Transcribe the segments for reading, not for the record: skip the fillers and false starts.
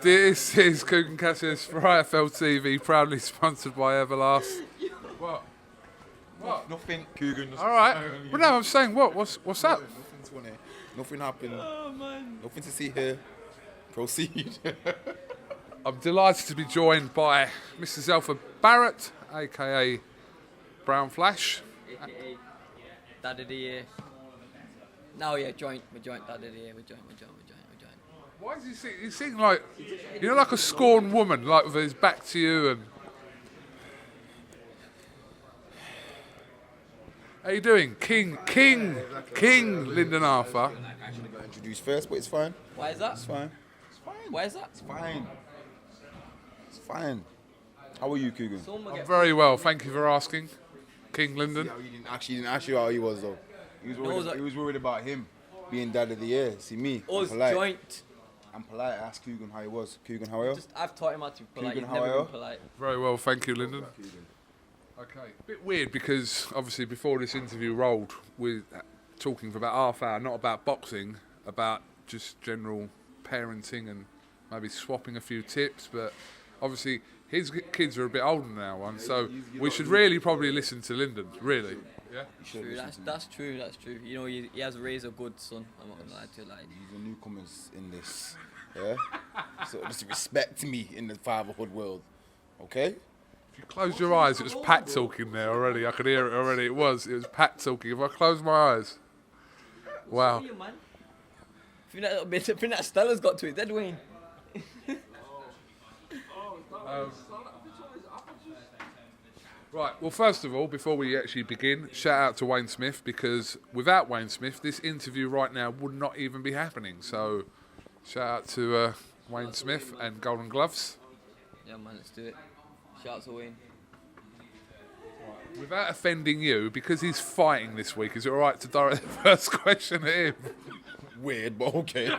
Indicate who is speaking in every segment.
Speaker 1: This is KUGAN CASSIUS for IFL TV, proudly sponsored by Everlast. What? What?
Speaker 2: Nothing. KUGAN.
Speaker 1: All right. Well, no, I'm saying what? What's up?
Speaker 2: Nothing's funny. Nothing happened.
Speaker 3: Oh man.
Speaker 2: Nothing to see here. Proceed.
Speaker 1: I'm delighted to be joined by Mr. Zelfa Barrett, aka Brown Flash.
Speaker 3: AKA Dad of the Year. No, yeah, joint. We're joint Dad of the Year. We're joint.
Speaker 1: Why does he seem like, you know, like a scorned woman, like with his back to you and... How you doing? King Lyndon Arthur.
Speaker 2: I should have got introduced first, but it's fine.
Speaker 3: Why is that?
Speaker 2: It's fine. It's fine.
Speaker 3: Why is that?
Speaker 2: It's fine. It's fine. How are you, KUGAN?
Speaker 1: I'm very well, thank you for asking, King Lyndon.
Speaker 2: See how he didn't ask you how he was though. He was worried about him being Dad of the Year. See me. I'm
Speaker 3: Us
Speaker 2: polite.
Speaker 3: joint.
Speaker 2: I'm polite. I asked KUGAN how he was. KUGAN, how are you?
Speaker 3: I've taught him how to be polite.
Speaker 2: KUGAN,
Speaker 3: He's
Speaker 2: how
Speaker 3: never
Speaker 2: are
Speaker 3: been
Speaker 2: you?
Speaker 3: polite.
Speaker 1: Very well, thank you, Lyndon. Okay, bit weird because obviously before this interview rolled, we're talking for about half hour, not about boxing, about just general parenting and maybe swapping a few tips. But obviously his kids are a bit older now, and so we should really probably listen to Lyndon. Really, yeah.
Speaker 3: True, that's true. You know, he has raised a good son. I'm not gonna lie to you. Like,
Speaker 2: These are newcomers in this. Yeah. So just respect me in the fatherhood world. Okay.
Speaker 1: If you close your eyes, it was Pat talking there already. I could hear it already. It was Pat talking. If I close my eyes, wow.
Speaker 3: you, man. I think that Stella's got to it. Dead Wayne.
Speaker 1: Right, well, first of all, before we actually begin, shout out to Wayne Smith, because without Wayne Smith, this interview right now would not even be happening. So, shout out to Wayne Smith and Golden Gloves.
Speaker 3: Yeah, man, let's do it. Shout out to Wayne.
Speaker 1: Without offending you, because he's fighting this week, is it alright to direct the first question at him?
Speaker 2: Weird, but okay.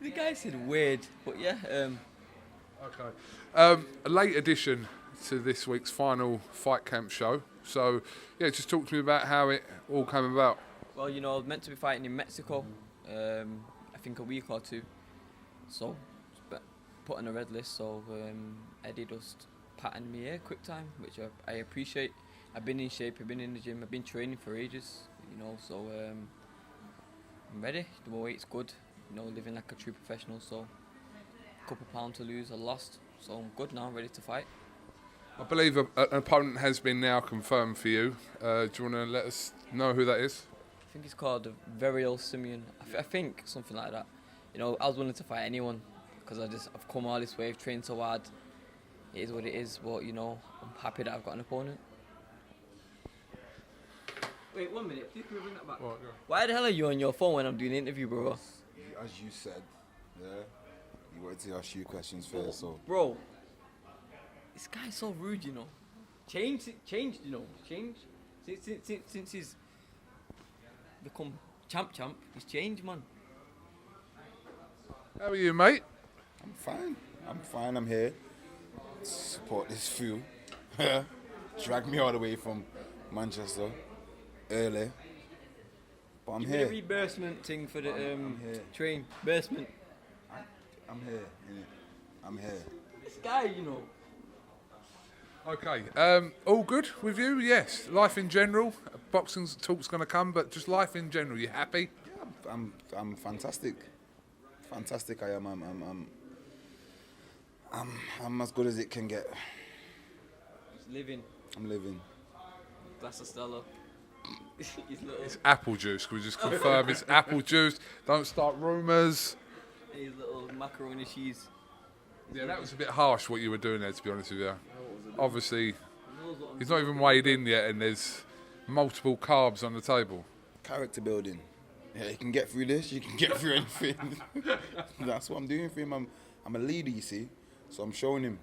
Speaker 3: The guy said weird, but yeah.
Speaker 1: Okay. A late addition to this week's final fight camp show. So, yeah, just talk to me about how it all came about.
Speaker 3: Well, you know, I was meant to be fighting in Mexico, I think a week or two. So, put on a red list, so Eddie just patted me here, quick time, which I appreciate. I've been in shape, I've been in the gym, I've been training for ages, you know, so I'm ready. The weight's good, you know, living like a true professional, so a couple pounds to lose, I lost, so I'm good now, ready to fight.
Speaker 1: I believe an opponent has been now confirmed for you. Do you want to let us know who that is?
Speaker 3: I think it's called Verial Simeon. I think something like that. You know, I was willing to fight anyone because I've come all this way, I've trained so hard. It is what it is, but you know, I'm happy that I've got an opponent. Wait 1 minute, please can we bring that back?
Speaker 1: Right, yeah.
Speaker 3: Why the hell are you on your phone when I'm doing an interview, bro?
Speaker 2: As you said, yeah, you wanted to ask you questions first, so.
Speaker 3: Bro, this guy's so rude, you know. Change, you know. Change. Since he's become champ, he's changed, man.
Speaker 1: How are you, mate?
Speaker 2: I'm fine, I'm here. Support this few. Drag me all the way from Manchester early. But I'm
Speaker 3: Give me
Speaker 2: here.
Speaker 3: the reimbursement thing for the
Speaker 2: I'm here.
Speaker 3: train. Reimbursement.
Speaker 2: I'm here, innit? I'm here.
Speaker 3: This guy, you know.
Speaker 1: Okay, all good with you? Yes. Life in general. Boxing talk's going to come, but just life in general. You happy?
Speaker 2: Yeah, I'm fantastic. Fantastic, I am. I'm as good as it can get.
Speaker 3: He's living.
Speaker 2: I'm living.
Speaker 3: Glass of Stella. He's little.
Speaker 1: It's apple juice. Can we just confirm it's apple juice? Don't start rumours.
Speaker 3: His little macaroni cheese.
Speaker 1: Yeah, that was a bit harsh what you were doing there, to be honest with you. Obviously, he's not even weighed in yet, and there's multiple carbs on the table.
Speaker 2: Character building. Yeah, you can get through this, you can get through anything. That's what I'm doing for him. I'm a leader, you see. So I'm showing him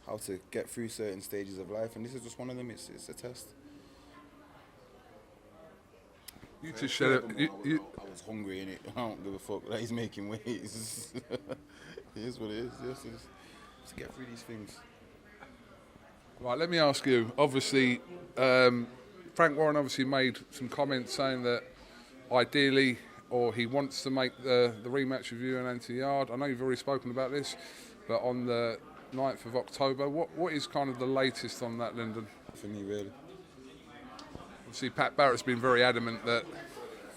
Speaker 2: how to get through certain stages of life, and this is just one of them. It's a test.
Speaker 1: You two shut up.
Speaker 2: I was hungry, innit? I don't give a fuck that he's making weight. It is what it is. Yes, to get through these things.
Speaker 1: Right, let me ask you. Obviously, Frank Warren obviously made some comments saying that ideally, or he wants to make the rematch with you and Anthony Yarde. I know you've already spoken about this, but on the 9th of October, what is kind of the latest on that, Lyndon?
Speaker 2: For me, really.
Speaker 1: Obviously, Pat Barrett's been very adamant that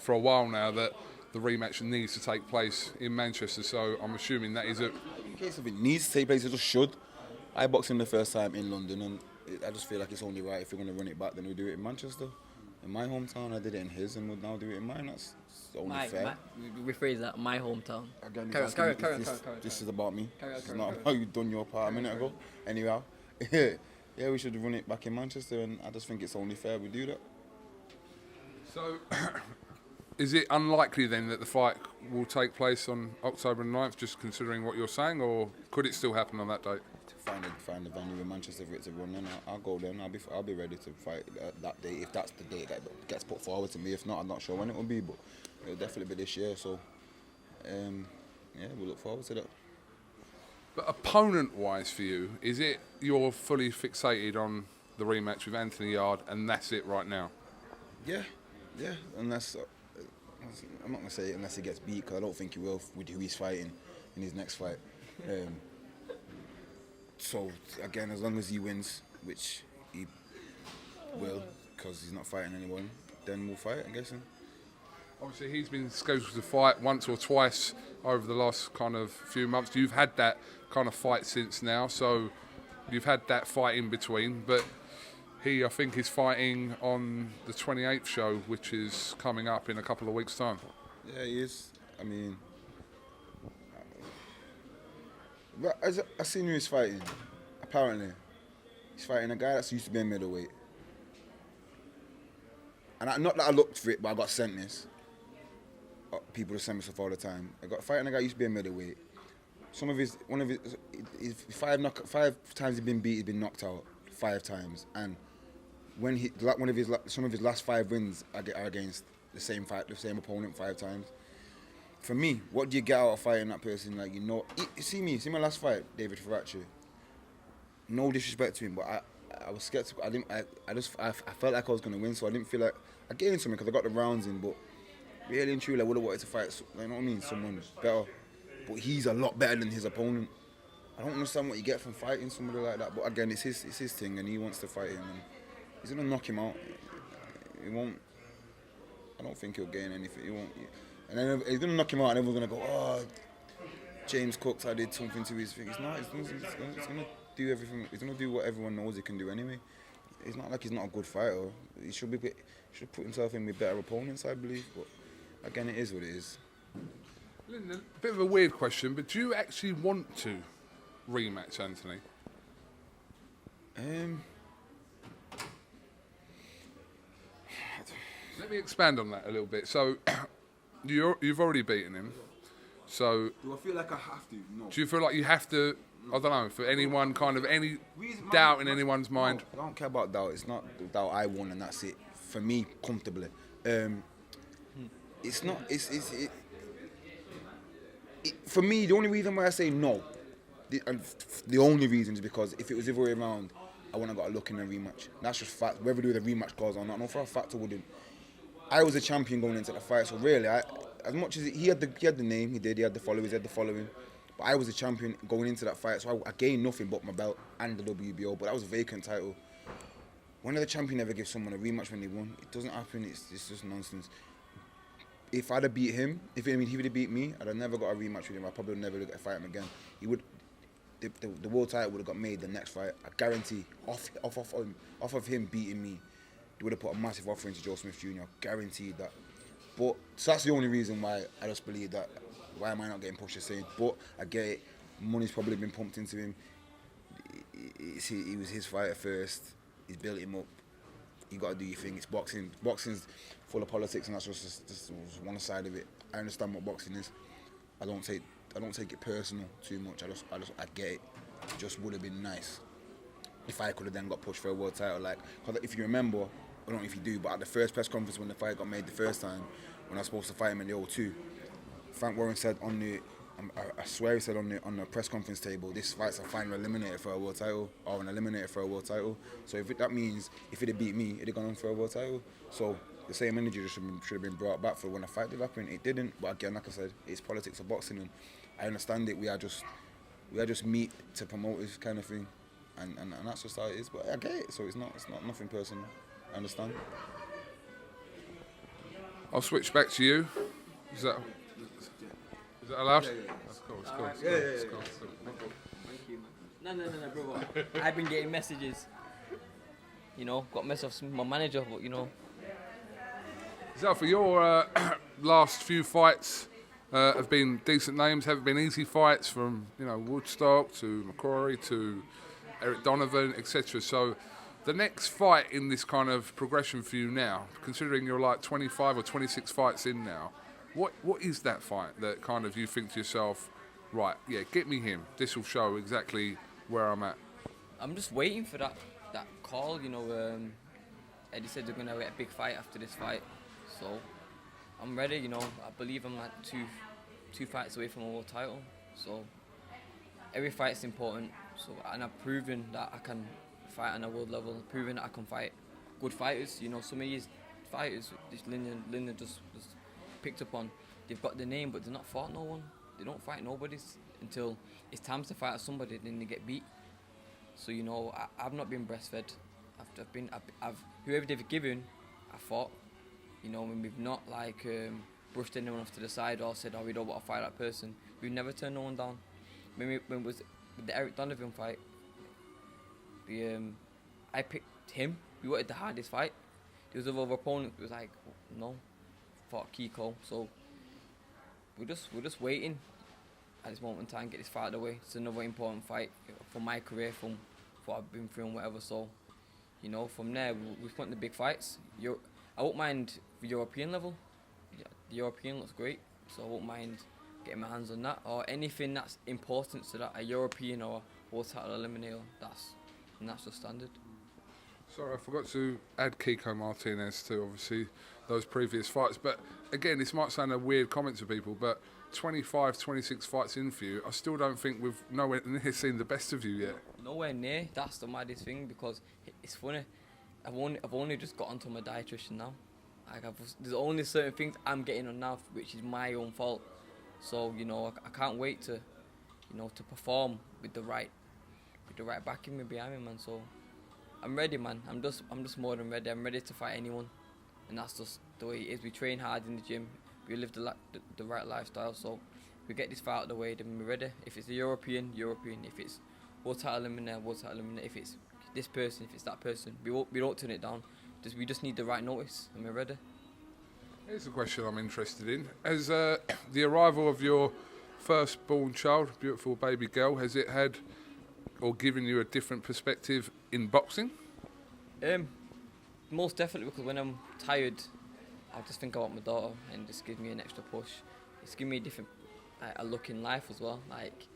Speaker 1: for a while now that the rematch needs to take place in Manchester, so I'm assuming that is it.
Speaker 2: In case of it needs to take place, it just should. I boxed him the first time in London, and I just feel like it's only right if we're going to run it back, then we'll do it in Manchester. In my hometown, I did it in his, and we'll now do it in mine. That's only fair.
Speaker 3: Rephrase that, my hometown.
Speaker 2: Again,
Speaker 3: Carry on.
Speaker 2: This is about me.
Speaker 3: Carry
Speaker 2: It's
Speaker 3: on.
Speaker 2: not how you done your part a minute ago. Anyhow, yeah, we should run it back in Manchester, and I just think it's only fair we do that.
Speaker 1: So, is it unlikely then that the fight will take place on October 9th, just considering what you're saying, or could it still happen on that date?
Speaker 2: Find a venue in Manchester for it to run, then I'll go then. I'll be ready to fight that day if that's the date that gets put forward to me. If not, I'm not sure when it will be, but it'll definitely be this year. So, yeah, we'll look forward to that.
Speaker 1: But opponent-wise for you, is it you're fully fixated on the rematch with Anthony Yarde, and that's it right now?
Speaker 2: Yeah, unless I'm not gonna say it unless he gets beat, because I don't think he will with who he's fighting in his next fight. So again, as long as he wins, which he will, because he's not fighting anyone, then we'll fight, I'm guessing.
Speaker 1: Obviously, he's been scheduled to fight once or twice over the last kind of few months. You've had that kind of fight since now, so you've had that fight in between. But he, I think, is fighting on the 28th show, which is coming up in a couple of weeks' time.
Speaker 2: Yeah, he is. I mean, but as I seen who he's fighting. Apparently, he's fighting a guy that's used to be a middleweight. And not that I looked for it, but I got sent this. People just send me stuff all the time. I got fighting a guy who used to be a middleweight. Five times he's been beat, he's been knocked out 5 times. And when some of his last 5 wins are against the same opponent 5 times. For me, what do you get out of fighting that person? Like, see my last fight, David Ferracci. No disrespect to him, but I was skeptical. I felt like I was gonna win, so I didn't feel like I gained something because I got the rounds in. But really and truly, I would have wanted to fight. You know what I mean? Someone better. But he's a lot better than his opponent. I don't understand what you get from fighting somebody like that. But again, it's his thing, and he wants to fight him. And he's gonna knock him out. He won't. I don't think he'll gain anything. He won't. And then he's gonna knock him out, and everyone's gonna go, "Oh, James Cooks, I did something to his thing." It's not. He's gonna do everything. He's gonna do what everyone knows he can do anyway. It's not like he's not a good fighter. He should put himself in with better opponents, I believe. But again, it is what it is.
Speaker 1: Lyndon, a bit of a weird question, but do you actually want to rematch Anthony? Let me expand on that a little bit. So, you've already beaten him. So,
Speaker 2: Do I feel like I have to? No.
Speaker 1: do you feel like you have to? I don't know. For anyone, kind of any doubt in anyone's mind.
Speaker 2: I don't care about doubt. It's not the doubt I won and that's it. For me, comfortably. It's not. For me, the only reason why I say no, the only reason is because if it was the other way around, I wouldn't have got a look in a rematch. That's just fact. Whether the rematch goes or not, no, for a fact I wouldn't. I was a champion going into the fight, so really, as much as he had the name, he had the following. But I was a champion going into that fight, so I gained nothing but my belt and the WBO. But that was a vacant title. When the champion ever gives someone a rematch when they won, it doesn't happen. It's just nonsense. If I'd have beat him, he would have beat me, I'd have never got a rematch with him. I probably would never look at fight him again. He would, the world title would have got made the next fight. I guarantee. Off of him beating me, they would have put a massive offer into Joe Smith Jr. Guaranteed that. But so that's the only reason why I just believe that. Why am I not getting pushed the same? But I get it. Money's probably been pumped into him. He was his fighter first. He's built him up. You got to do your thing. It's boxing. Boxing's full of politics, and that's just one side of it. I understand what boxing is. I don't take it personal too much. I get it. It just would have been nice if I could have then got pushed for a world title. Like, cause if you remember, I don't know if you do, but at the first press conference when the fight got made the first time, when I was supposed to fight him in the O2, Frank Warren said on the, I swear he said on the press conference table, this fight's a final eliminator for a world title, or an eliminator for a world title. So that means if he'd have beat me, he'd have gone on for a world title. So the same energy just should have been brought back for when a fight did happen. It didn't, but again, like I said, it's politics of boxing, and I understand it. We are just meat to promoters kind of thing, and that's just how it is. But I get it, so it's not nothing personal. I understand.
Speaker 1: I'll switch back to you. Is that allowed?
Speaker 2: Yeah.
Speaker 1: That's cool. It's
Speaker 3: All
Speaker 1: cool.
Speaker 3: right.
Speaker 1: It's cool. It's cool.
Speaker 3: Thank you, man. No, brother. I've been getting messages. You know, got messages from my manager, but you know.
Speaker 1: Zelfa, your last few fights have been decent names. Haven't been easy fights, from Woodstock to McCrory to Eric Donovan, etc. So the next fight in this kind of progression for you now, considering you're like 25 or 26 fights in now, what is that fight that kind of you think to yourself, right, yeah, get me him. This will show exactly where I'm at.
Speaker 3: I'm just waiting for that call. You know, Eddie said they're gonna get a big fight after this fight, so I'm ready. You know, I believe I'm like two fights away from a world title. So every fight's important. So, and I've proven that I can fight on a world level. Proven that I can fight good fighters. You know, some of these fighters, this Lyndon just picked up on. They've got the name, but they're not fought no one. They don't fight nobody's until it's time to fight somebody, then they get beat. So you know, I've not been breastfed. I've whoever they've given, I fought. You know, when we've not like brushed anyone off to the side or said, oh, we don't want to fight that person. We've never turned no one down. When it was with the Eric Donovan fight, I picked him. We wanted the hardest fight. There was other opponent who was like, no, fought Kiko. So we're just waiting at this moment in time, get this fight out of the way. It's another important fight for my career, from what I've been through and whatever. So, you know, from there, we've got the big fights. I won't mind the European level. Yeah, the European looks great, so I won't mind getting my hands on that. Or anything that's important to that, a European or a world title eliminator, that's just standard.
Speaker 1: Sorry, I forgot to add Kiko Martinez to obviously those previous fights. But again, this might sound a weird comment to people, but 25, 26 fights in for you, I still don't think we've nowhere near seen the best of you yet.
Speaker 3: Nowhere near. That's the maddest thing, because it's funny. I've only just got onto my dietitian now. Like there's only certain things I'm getting on now, which is my own fault. So you know, I can't wait to, you know, to perform with the right backing behind me, man. So I'm ready, man. I'm just more than ready. I'm ready to fight anyone, and that's just the way it is. We train hard in the gym. We live the right lifestyle. So we get this fight out of the way, then we're ready. If it's a European. If it's world title eliminator. If it's this person, if it's that person, we don't turn it down. We just need the right notice, and we're ready.
Speaker 1: Here's a question I'm interested in. Has the arrival of your firstborn child, beautiful baby girl, has it had or given you a different perspective in boxing?
Speaker 3: Most definitely, because when I'm tired, I just think about my daughter, and it just gives me an extra push. It's given me a different a look in life as well. Like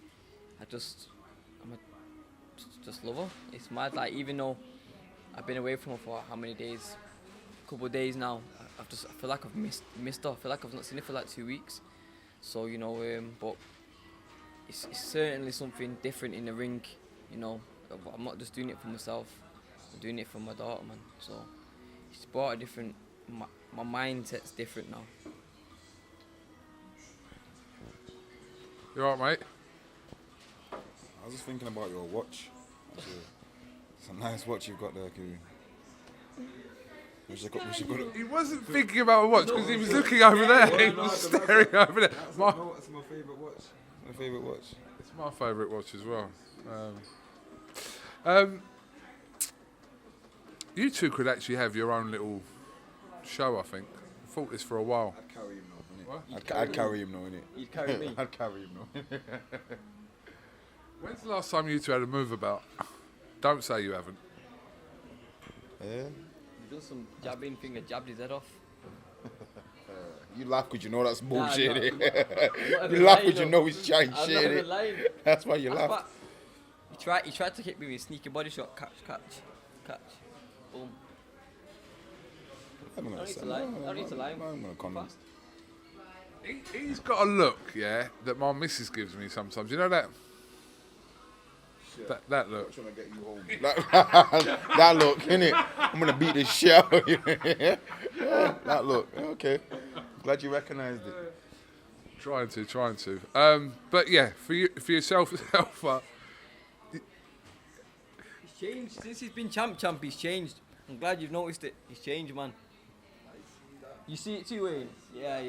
Speaker 3: I just love her. It's mad. Like even though I've been away from her for how many days? A couple of days now. I feel like I've missed her. I feel like I've not seen her for like 2 weeks. So you know, but it's certainly something different in the ring. You know, I'm not just doing it for myself. I'm doing it for my daughter, man. So it's brought a different. My mindset's different now.
Speaker 1: You alright, mate?
Speaker 2: I was just thinking about your watch. Actually, it's a nice watch you've got there, Q. We should got
Speaker 1: He wasn't thinking about a watch because he was looking over there. He was staring over there.
Speaker 2: That's my favourite watch. My favourite watch.
Speaker 1: It's my favourite watch as well. You two could actually have your own little show, I think. I thought this for a while.
Speaker 2: I'd carry him now,
Speaker 1: What?
Speaker 2: innit? I'd carry him now, innit?
Speaker 3: You'd carry me.
Speaker 2: I'd carry him now.
Speaker 1: When's the last time you two had a move about? Don't say you haven't.
Speaker 2: Yeah.
Speaker 3: You've done some jabbing thing and jabbed his head off.
Speaker 2: You laugh because you know that's bullshit.
Speaker 3: Nah,
Speaker 2: innit? You laugh because you know he's trying
Speaker 3: I'm
Speaker 2: shit.
Speaker 3: not even
Speaker 2: innit?
Speaker 3: lying.
Speaker 2: That's why you laugh.
Speaker 3: He tried to hit me with a sneaky body shot. Catch. Boom.
Speaker 2: I'm gonna
Speaker 3: need
Speaker 2: say,
Speaker 3: to lie.
Speaker 2: no,
Speaker 3: I don't need to lie.
Speaker 2: I'm gonna comment.
Speaker 3: Fast.
Speaker 1: He's got a look, yeah, that my missus gives me sometimes. You know that? That look.
Speaker 2: I'm trying to get you home. That look, innit? I'm gonna beat the shit out of you. Yeah, that look. Okay. Glad you recognised it.
Speaker 1: Trying to. But yeah, for yourself, Zelfa.
Speaker 3: He's changed since he's been champ. He's changed. I'm glad you've noticed it. He's changed, man. You see it too, Wayne? Yeah.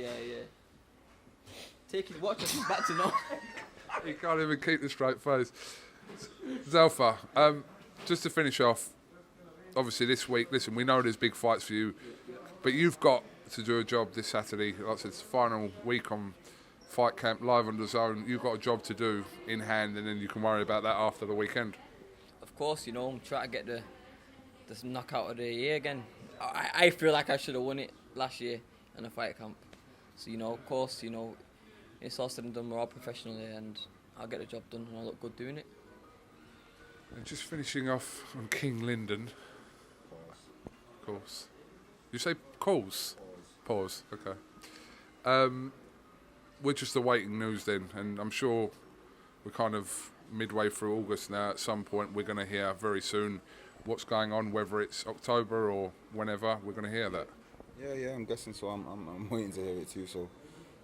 Speaker 3: Take it, watch us. He's back to normal.
Speaker 1: He can't even keep the straight face. Zelfa, just to finish off, obviously this week, listen, we know there's big fights for you, but you've got to do a job this Saturday. Like I said, it's the final week on Fight Camp live on the Zone. You've got a job to do in hand, and then you can worry about that after the weekend.
Speaker 3: Of course, I'm trying to get the knockout of the year again. I feel like I should have won it last year in a Fight Camp. So, of course, it's all said and done. We're all professional here, and I'll get the job done, and I'll look good doing it.
Speaker 1: And just finishing off on King Lyndon. Of course. You say calls? Pause. Okay. We're just awaiting news then, and I'm sure we're kind of midway through August now. At some point, we're going to hear very soon what's going on, whether it's October or whenever. We're going to hear that.
Speaker 2: Yeah, I'm guessing so. I'm waiting to hear it too. So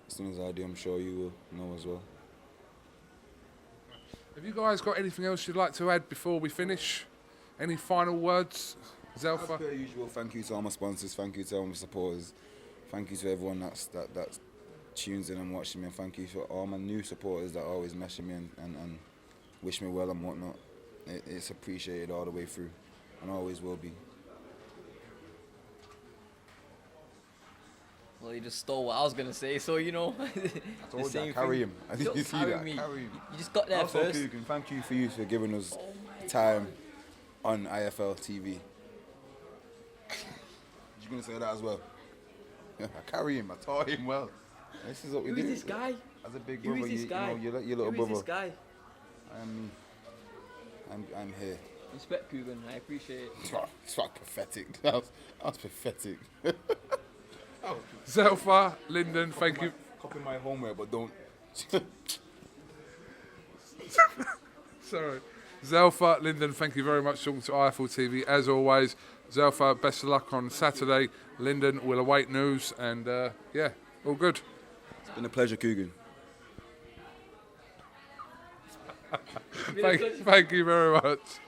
Speaker 2: as soon as I do, I'm sure you will know as well.
Speaker 1: Have you guys got anything else you'd like to add before we finish? Any final words, Zelfa?
Speaker 2: As per usual, thank you to all my sponsors, thank you to all my supporters, thank you to everyone that tunes in and watching me, and thank you for all my new supporters that always message me and wish me well and whatnot. It's appreciated all the way through, and always will be.
Speaker 3: Well, you just stole what I was going to say, so
Speaker 2: I told you, I carry him. I
Speaker 3: Don't
Speaker 2: you see
Speaker 3: carry
Speaker 2: that?
Speaker 3: me.
Speaker 2: Carry him.
Speaker 3: You just got there
Speaker 2: Also,
Speaker 3: first.
Speaker 2: KUGAN, thank you for giving us time on IFL TV. You're going to say that as well? Yeah, I carry him. I taught him well. This is what we do.
Speaker 3: Who is this guy?
Speaker 2: As a big
Speaker 3: Who
Speaker 2: brother,
Speaker 3: is this guy?
Speaker 2: your little
Speaker 3: Who
Speaker 2: brother.
Speaker 3: is this guy?
Speaker 2: I'm here.
Speaker 3: Respect, KUGAN. I appreciate it.
Speaker 2: It's not pathetic. That was pathetic.
Speaker 1: Zelfa, Lyndon, thank you.
Speaker 2: Copy my homework, but don't.
Speaker 1: Sorry. Zelfa, Lyndon, thank you very much for talking to IFL TV. As always, Zelfa, best of luck on Saturday. Lyndon, we'll await news, and yeah, all good.
Speaker 2: It's been a pleasure, KUGAN.
Speaker 1: Thank you very much.